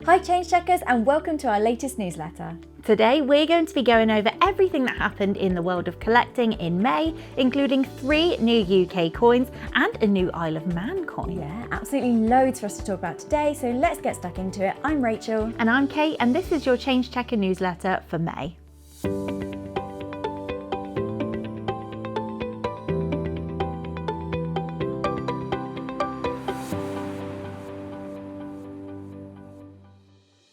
Hi Change Checkers, and welcome to our latest newsletter. Today we're going to be going over everything that happened in the world of collecting in May, including 3 new UK coins and a new Isle of Man coin. Yeah, absolutely loads for us to talk about today, so let's get stuck into it. I'm Rachel. And I'm Kate, and this is your Change Checker newsletter for May.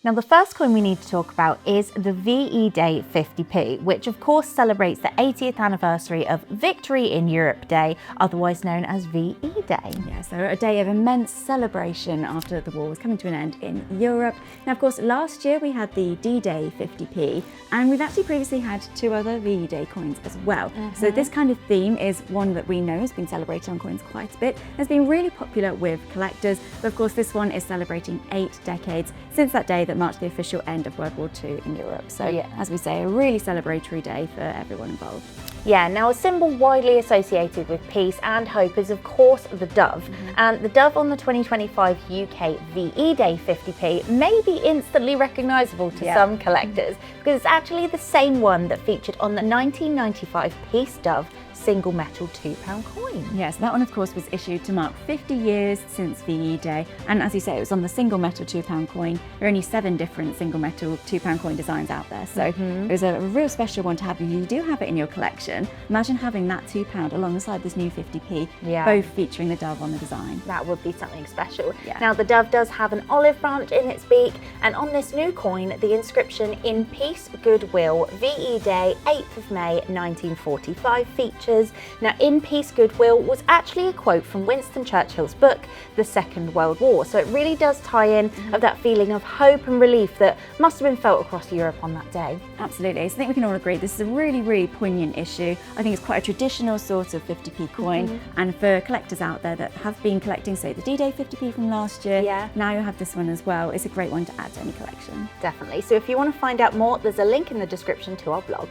Now, the first coin we need to talk about is the VE Day 50p, which of course celebrates the 80th anniversary of Victory in Europe Day, otherwise known as VE Day. Yeah, so a day of immense celebration after the war was coming to an end in Europe. Now, of course, last year we had the D-Day 50p, and we've actually previously had 2 other VE Day coins as well. So this kind of theme is one that we know has been celebrated on coins quite a bit. It's been really popular with collectors, but of course this one is celebrating 8 decades since that day that marked the official end of World War II in Europe. So yeah, as we say, a really celebratory day for everyone involved. Yeah, now a symbol widely associated with peace and hope is of course the dove. And the dove on the 2025 UK VE Day 50p may be instantly recognisable to some collectors because it's actually the same one that featured on the 1995 Peace Dove single metal £2 coin. Yes, that one of course was issued to mark 50 years since VE Day, and as you say, it was on the single metal £2 coin. There are only 7 different single metal £2 coin designs out there, so it was a real special one to have if you do have it in your collection. Imagine having that £2 alongside this new 50p, both featuring the dove on the design. That would be something special. Yeah. Now the dove does have an olive branch in its beak, and on this new coin the inscription "In Peace, Goodwill, VE Day 8th of May 1945 features. Now, "In Peace, Goodwill" was actually a quote from Winston Churchill's book, The Second World War. So it really does tie in of that feeling of hope and relief that must have been felt across Europe on that day. Absolutely. So I think we can all agree this is a really, really poignant issue. I think it's quite a traditional sort of 50p coin. And for collectors out there that have been collecting, say, the D-Day 50p from last year, now you have this one as well. It's a great one to add to any collection. Definitely. So if you want to find out more, there's a link in the description to our blog.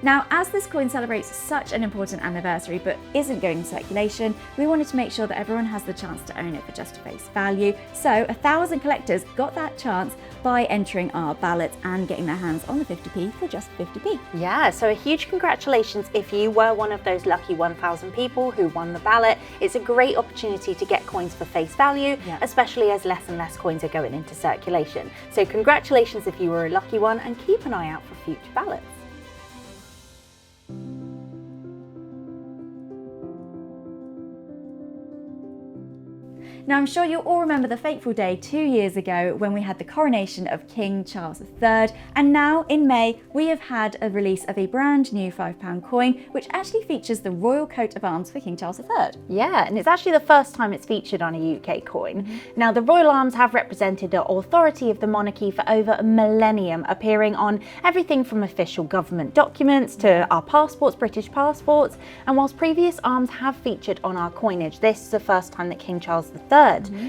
Now, as this coin celebrates such an important anniversary but isn't going into circulation, we wanted to make sure that everyone has the chance to own it for just face value. So 1,000 collectors got that chance by entering our ballot and getting their hands on the 50p for just 50p. Yeah, so a huge congratulations if you were one of those lucky 1,000 people who won the ballot. It's a great opportunity to get coins for face value, especially as less and less coins are going into circulation. So congratulations if you were a lucky one, and keep an eye out for future ballots. Now, I'm sure you'll all remember the fateful day 2 years ago when we had the coronation of King Charles III, and now in May we have had a release of a brand new £5 coin which actually features the royal coat of arms for King Charles III. Yeah, and it's actually the first time it's featured on a UK coin. Now, the royal arms have represented the authority of the monarchy for over a millennium, appearing on everything from official government documents to our passports, British passports, and whilst previous arms have featured on our coinage, this is the first time that King Charles III,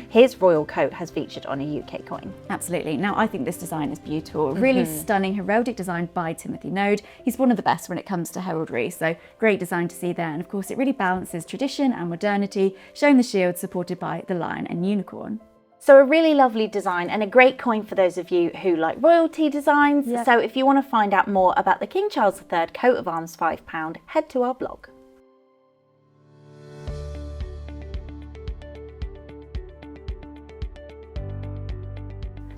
his royal coat, has featured on a UK coin. Absolutely. Now, I think this design is beautiful. Really stunning heraldic design by Timothy Node. He's one of the best when it comes to heraldry, so great design to see there. And of course, it really balances tradition and modernity, showing the shield supported by the lion and unicorn. So a really lovely design and a great coin for those of you who like royalty designs. So if you want to find out more about the King Charles III coat of arms £5, head to our blog.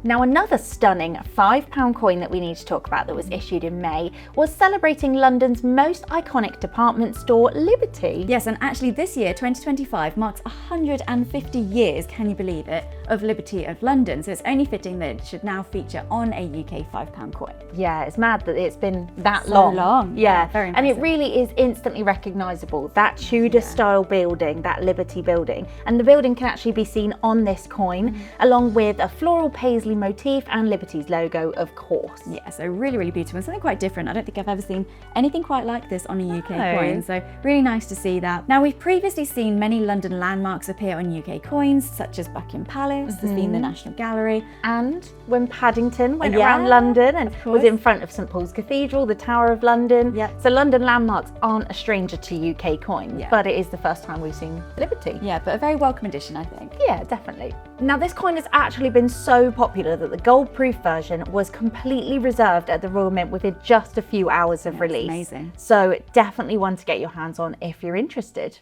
Now, another stunning £5 coin that we need to talk about that was issued in May was celebrating London's most iconic department store, Liberty. Yes, and actually this year, 2025, marks 150 years, can you believe it, of Liberty of London. So it's only fitting that it should now feature on a UK £5 coin. Yeah, it's mad that it's been that so long. Yeah, very impressive. And it really is instantly recognisable, that Tudor style building, that Liberty building. And the building can actually be seen on this coin, along with a floral paisley motif and Liberty's logo, of course. Yeah, so really, really beautiful and something quite different. I don't think I've ever seen anything quite like this on a UK coin, so really nice to see that. Now, we've previously seen many London landmarks appear on UK coins, such as Buckingham Palace, there's been the National Gallery. And when Paddington went around London and was in front of St Paul's Cathedral, the Tower of London. So London landmarks aren't a stranger to UK coins, but it is the first time we've seen Liberty. Yeah, but a very welcome addition, I think. Yeah, definitely. Now this coin has actually been so popular that the gold proof version was completely reserved at the Royal Mint within just a few hours of release. Amazing. So definitely one to get your hands on if you're interested.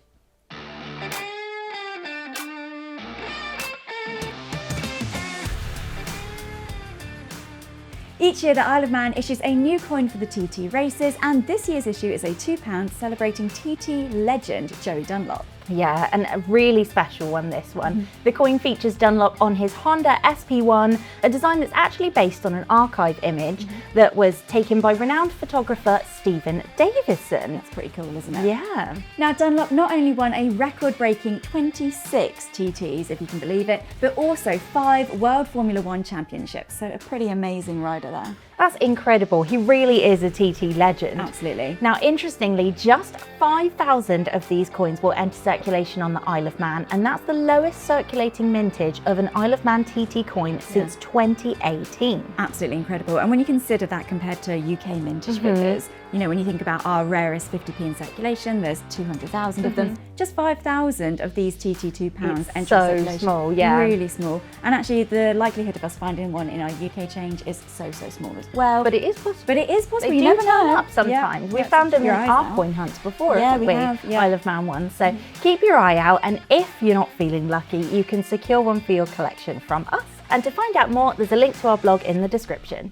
Each year, the Isle of Man issues a new coin for the TT races, and this year's issue is a £2 celebrating TT legend Joey Dunlop. Yeah, and a really special one, this one. The coin features Dunlop on his Honda SP1, a design that's actually based on an archive image that was taken by renowned photographer Stephen Davison. That's pretty cool, isn't it? Yeah. Now, Dunlop not only won a record-breaking 26 TTs, if you can believe it, but also 5 World Formula One championships. So a pretty amazing rider there. That's incredible. He really is a TT legend. Absolutely. Now, interestingly, just 5,000 of these coins will enter circulation on the Isle of Man, and that's the lowest circulating mintage of an Isle of Man TT coin since 2018. Absolutely incredible. And when you consider that compared to UK mintage figures, you know, when you think about our rarest 50p in circulation, there's 200,000 of them. Just 5,000 of these TT £2 enter circulation. Small, yeah. Really small. And actually, the likelihood of us finding one in our UK change is so small as well. But it is possible. But it is possible. They You do never turn know. up sometimes. Yeah. We found them in Keep your eyes our out. coin hunts before, Yeah, haven't we have, yeah. Isle of Man ones. So keep your eye out, and if you're not feeling lucky, you can secure one for your collection from us. And to find out more, there's a link to our blog in the description.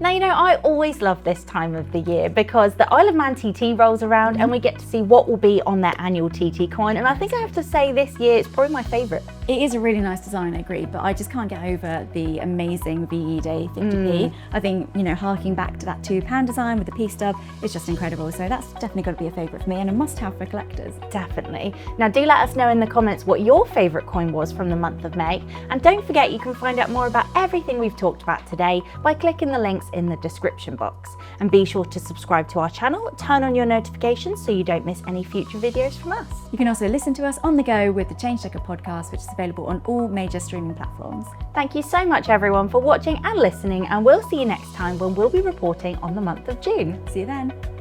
Now, you know, I always love this time of the year because the Isle of Man TT rolls around and we get to see what will be on their annual TT coin. And I think I have to say this year it's probably my favourite. It is a really nice design, I agree, but I just can't get over the amazing VE Day 50p. I think, you know, harking back to that £2 design with the P stub is just incredible. So that's definitely got to be a favourite for me and a must-have for collectors. Definitely. Now, do let us know in the comments what your favourite coin was from the month of May. And don't forget, you can find out more about everything we've talked about today by clicking the links in the description box. And be sure to subscribe to our channel, turn on your notifications so you don't miss any future videos from us. You can also listen to us on the go with the Change Checker podcast, which is available on all major streaming platforms. Thank you so much, everyone, for watching and listening, and we'll see you next time when we'll be reporting on the month of June. See you then.